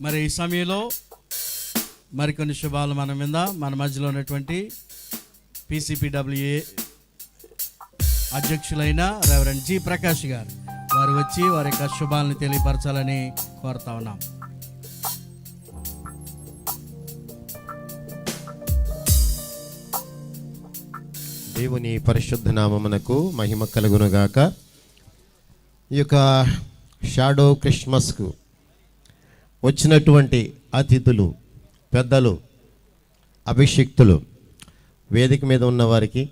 మరి ఈ సమయంలో మరికొన్ని శుభాలు మన మధ్యలో ఉన్నటువంటి PCPWA అధ్యక్షులైన రెవరెండ్ జి ప్రకాష్ గారు వారు వచ్చి వారి యొక్క శుభాలను తెలియపరచాలని కోరుతా ఉన్నాం. దేవుని పరిశుద్ధ నామమునకు మహిమ కలుగునుగాక. ఈ యొక్క షాడో క్రిస్మస్కు వచ్చినటువంటి అతిథులు, పెద్దలు, అభిషిక్తులు, వేదిక మీద ఉన్నవారికి,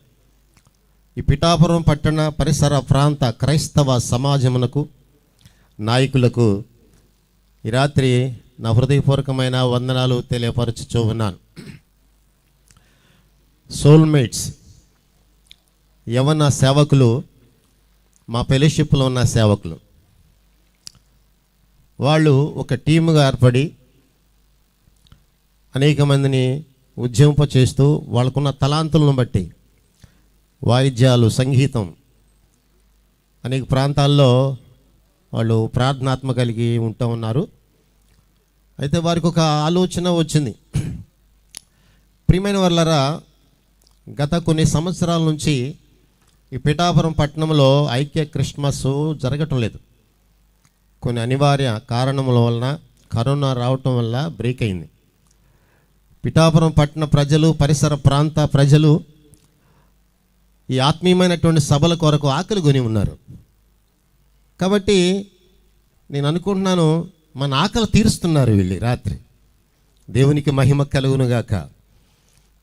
ఈ పిఠాపురం పట్టణ పరిసర ప్రాంత క్రైస్తవ సమాజమునకు, నాయకులకు ఈ రాత్రి నా హృదయపూర్వకమైన వందనాలు తెలియపరచుచూ ఉన్నాను. సోల్మేట్స్ యవన సేవకులు, మా ఫెలోషిప్లో ఉన్న సేవకులు, వాళ్ళు ఒక టీముగా ఏర్పడి అనేక మందిని ఉద్యమింపచేస్తూ వాళ్ళకున్న తలాంతులను బట్టి వాయిద్యాలు, సంగీతం, అనేక ప్రాంతాల్లో వాళ్ళు ప్రార్థనాత్మ కలిగి ఉంటూ ఉన్నారు. అయితే వారికి ఒక ఆలోచన వచ్చింది. ప్రియమైన వాళ్ళరా, గత కొన్ని సంవత్సరాల నుంచి ఈ పిఠాపురం పట్టణంలో ఐక్య క్రిస్మస్ జరగటం లేదు. కొన్ని అనివార్య కారణముల వలన, కరోనా రావటం వల్ల బ్రేక్ అయింది. పిఠాపురం పట్టణ ప్రజలు, పరిసర ప్రాంత ప్రజలు ఈ ఆత్మీయమైనటువంటి సభల కొరకు ఆకలి కొని ఉన్నారు. కాబట్టి నేను అనుకుంటున్నాను, మన ఆకలి తీరుస్తున్నారు వీళ్ళు రాత్రి. దేవునికి మహిమ కలుగునుగాక.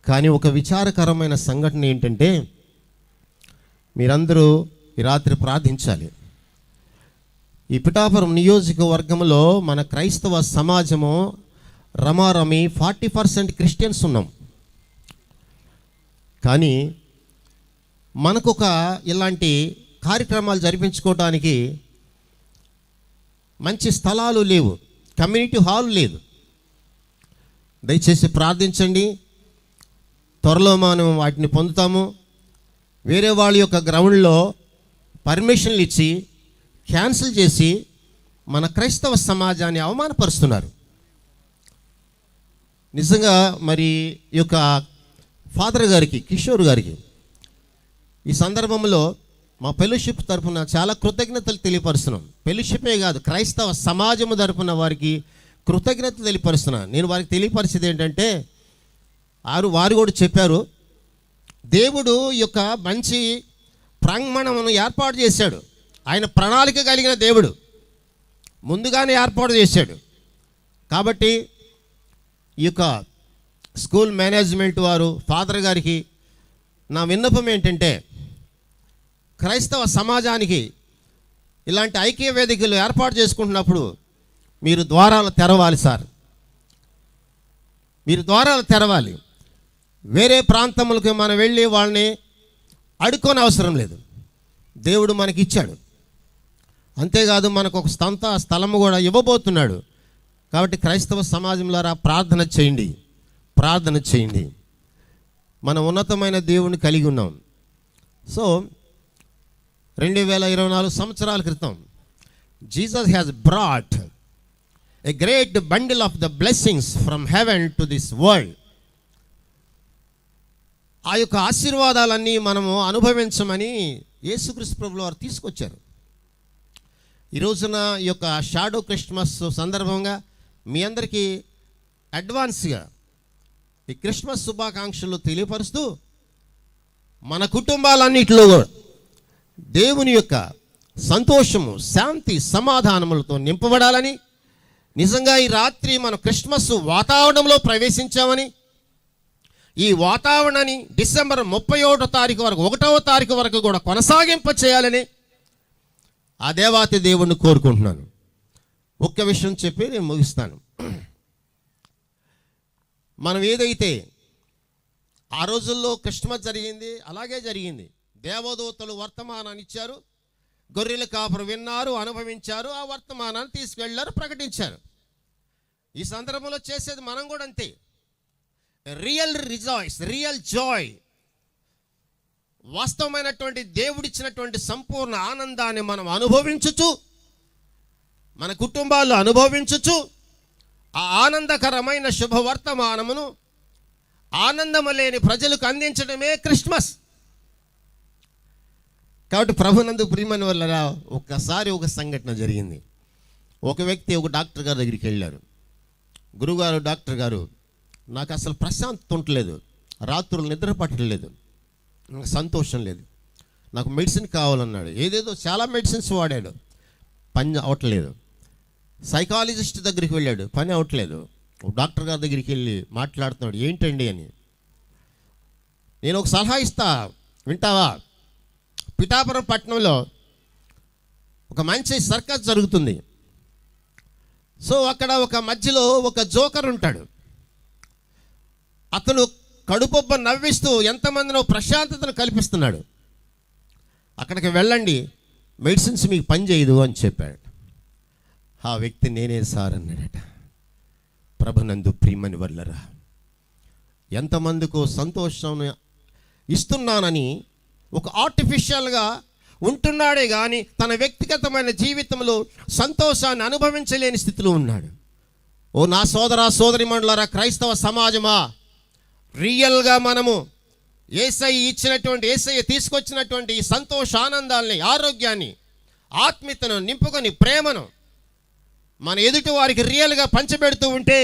కానీ ఒక విచారకరమైన సంఘటన ఏంటంటే, మీరందరూ ఈ రాత్రి ప్రార్థించాలి. ఈ పిఠాపురం నియోజకవర్గంలో మన క్రైస్తవ సమాజము రమారమి 40% క్రిస్టియన్స్ ఉన్నాం. కానీ మనకొక ఇలాంటి కార్యక్రమాలు జరిపించుకోవడానికి మంచి స్థలాలు లేవు, కమ్యూనిటీ హాల్ లేదు. దయచేసి ప్రార్థించండి. త్వరలో మనం వాటిని పొందుతాము. వేరే వాళ్ళ యొక్క గ్రౌండ్లో పర్మిషన్లు ఇచ్చి క్యాన్సిల్ చేసి మన క్రైస్తవ సమాజాన్ని అవమానపరుస్తున్నారు. నిజంగా మరి ఈ యొక్క ఫాదర్ గారికి, కిషోర్ గారికి ఈ సందర్భంలో మా ఫెలోషిప్ తరఫున చాలా కృతజ్ఞతలు తెలియపరుస్తున్నాం. ఫెలోషిపే కాదు, క్రైస్తవ సమాజము తరఫున వారికి కృతజ్ఞతలు తెలియపరుస్తున్నాను. నేను వారికి తెలియపరిచేది ఏంటంటే, వారు కూడా చెప్పారు, దేవుడు ఈ యొక్క మంచి ప్రాంగణమును ఏర్పాటు చేశాడు. ఆయన ప్రణాళిక కలిగిన దేవుడు, ముందుగానే ఏర్పాటు చేశాడు. కాబట్టి ఈ యొక్క స్కూల్ మేనేజ్మెంట్ వారు, ఫాదర్ గారికి నా విన్నపం ఏంటంటే, క్రైస్తవ సమాజానికి ఇలాంటి ఐక్య వేదికలు ఏర్పాటు చేసుకుంటున్నప్పుడు మీరు ద్వారాలు తెరవాలి సార్. మీరు ద్వారాలు తెరవాలి. వేరే ప్రాంతములకు మనం వెళ్ళి వాళ్ళని అడుక్కొని అవసరం లేదు. దేవుడు మనకి ఇచ్చాడు. అంతేకాదు, మనకు ఒక స్థలము కూడా ఇవ్వబోతున్నాడు. కాబట్టి క్రైస్తవ సమాజంలో ప్రార్థన చేయండి, ప్రార్థన చేయండి. మనం ఉన్నతమైన దేవుని కలిగి ఉన్నాం. సో 2024 సంవత్సరాల క్రితం Jesus has brought a great bundle of the blessings from heaven to this world. ఆ యొక్క ఆశీర్వాదాలన్నీ మనము అనుభవించమని యేసుక్రీస్తు ప్రభువు వారు తీసుకొచ్చారు. ఈ రోజున ఈ యొక్క షాడో క్రిస్మస్ సందర్భంగా మీ అందరికీ అడ్వాన్స్గా ఈ క్రిస్మస్ శుభాకాంక్షలు తెలియపరుస్తూ, మన కుటుంబాలన్నింటిలో దేవుని యొక్క సంతోషము, శాంతి, సమాధానములతో నింపబడాలని, నిజంగా ఈ రాత్రి మనం క్రిస్మస్ వాతావరణంలో ప్రవేశించామని, ఈ వాతావరణాన్ని డిసెంబర్ 31వ తారీఖు వరకు, 1వ తారీఖు వరకు కూడా కొనసాగింప చేయాలని ఆ దేవాతి దేవుణ్ణి కోరుకుంటున్నాను. ఒక్క విషయం చెప్పి నేను ముగిస్తాను. మనం ఏదైతే ఆ రోజుల్లో క్రిస్మస్ జరిగింది, అలాగే జరిగింది. దేవదూతలు వర్తమానాన్ని ఇచ్చారు, గొర్రెల కాపరు విన్నారు, అనుభవించారు, ఆ వర్తమానాన్ని తీసుకెళ్లారు, ప్రకటించారు. ఈ సందర్భంలో చేసేది మనం కూడా అంతే. రియల్ రిజాయిస్, రియల్ జాయ్, వాస్తవమైనటువంటి దేవుడిచ్చినటువంటి సంపూర్ణ ఆనందాన్ని మనం అనుభవించుచు, మన కుటుంబాలు అనుభవించుచు, ఆ ఆనందకరమైన శుభవర్తమానమును ఆనందము లేని ప్రజలకు అందించడమే క్రిస్మస్. కాబట్టి ప్రభునందు ప్రియమైన వాళ్ళరా, ఒక్కసారి ఒక సంఘటన జరిగింది. ఒక వ్యక్తి ఒక డాక్టర్ గారి దగ్గరికి వెళ్ళారు. గురుగారు, డాక్టర్ గారు, నాకు అసలు ప్రశాంతత ఉండలేదు, రాత్రులు నిద్ర పట్టలేదు, నాకు సంతోషం లేదు, నాకు మెడిసిన్ కావాలన్నాడు. ఏదేదో చాలా మెడిసిన్స్ వాడాడు, పని అవ్వట్లేదు. సైకాలజిస్ట్ దగ్గరికి వెళ్ళాడు, పని అవ్వట్లేదు. డాక్టర్ గారి దగ్గరికి వెళ్ళి మాట్లాడుతున్నాడు, ఏంటండి అని. నేను ఒక సలహా ఇస్తా, వింటావా? పిఠాపురం పట్టణంలో ఒక మంచి సర్కస్ జరుగుతుంది. సో అక్కడ ఒక మధ్యలో ఒక జోకర్ ఉంటాడు. అతను కడుపొబ్బ నవ్విస్తూ ఎంతమందినో ప్రశాంతతను కల్పిస్తున్నాడు. అక్కడికి వెళ్ళండి, మెడిసిన్స్ మీకు పని చేయదు అని చెప్పాడు. ఆ వ్యక్తి నేనే సార్ అన్నాడట. ప్రభునందు ప్రియమని వర్లరా, ఎంతమందికో సంతోషం ఇస్తున్నానని ఒక ఆర్టిఫిషియల్గా ఉంటున్నాడే కానీ తన వ్యక్తిగతమైన జీవితంలో సంతోషాన్ని అనుభవించలేని స్థితిలో ఉన్నాడు. ఓ నా సోదర సోదరిమణులారా, క్రైస్తవ సమాజమా, రియల్గా మనము యేసయ్య తీసుకొచ్చినటువంటి ఈ సంతోష ఆనందాలని, ఆరోగ్యాన్ని, ఆత్మీయతను నింపుకొని ప్రేమను మన ఎదుటి వారికి రియల్గా పంచిపెడుతూ ఉంటే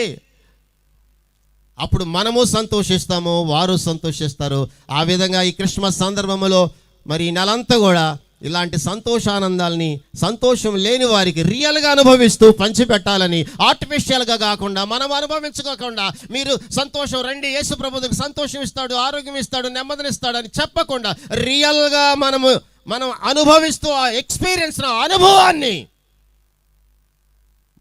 అప్పుడు మనము సంతోషిస్తాము, వారు సంతోషిస్తారు. ఆ విధంగా ఈ క్రిస్మస్ సందర్భంలో మరి ఈ నెలంతా కూడా ఇలాంటి సంతోషానందాలని సంతోషం లేని వారికి రియల్గా అనుభవిస్తూ పంచిపెట్టాలని, ఆర్టిఫిషియల్గా కాకుండా మనం అనుభవించుకోకుండా మీరు సంతోషం రండి, యేసు ప్రభువుకి సంతోషం ఇస్తాడు, ఆరోగ్యం ఇస్తాడు, నెమ్మదినిస్తాడు అని చెప్పకుండా రియల్గా మనం అనుభవిస్తూ ఆ ఎక్స్పీరియన్స్, అనుభవాన్ని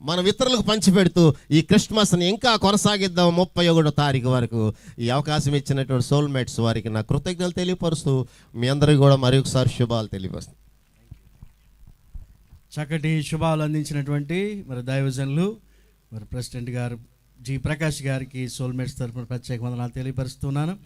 మనం ఇతరులకు పంచిపెడుతూ ఈ క్రిస్మస్ని ఇంకా కొనసాగిద్దాం 31వ తారీఖు వరకు. ఈ అవకాశం ఇచ్చినటువంటి సోల్మేట్స్ వారికి నా కృతజ్ఞతలు తెలియపరుస్తూ మీ అందరికీ కూడా మరొకసారి శుభాలు తెలియపరుస్తాను. చక్కటి శుభాలు అందించినటువంటి మరి దైవజనులు మరి ప్రెసిడెంట్ గారు జి ప్రకాష్ గారికి సోల్మేట్స్ తరఫున ప్రత్యేక వందనాలు తెలియపరుస్తున్నాను.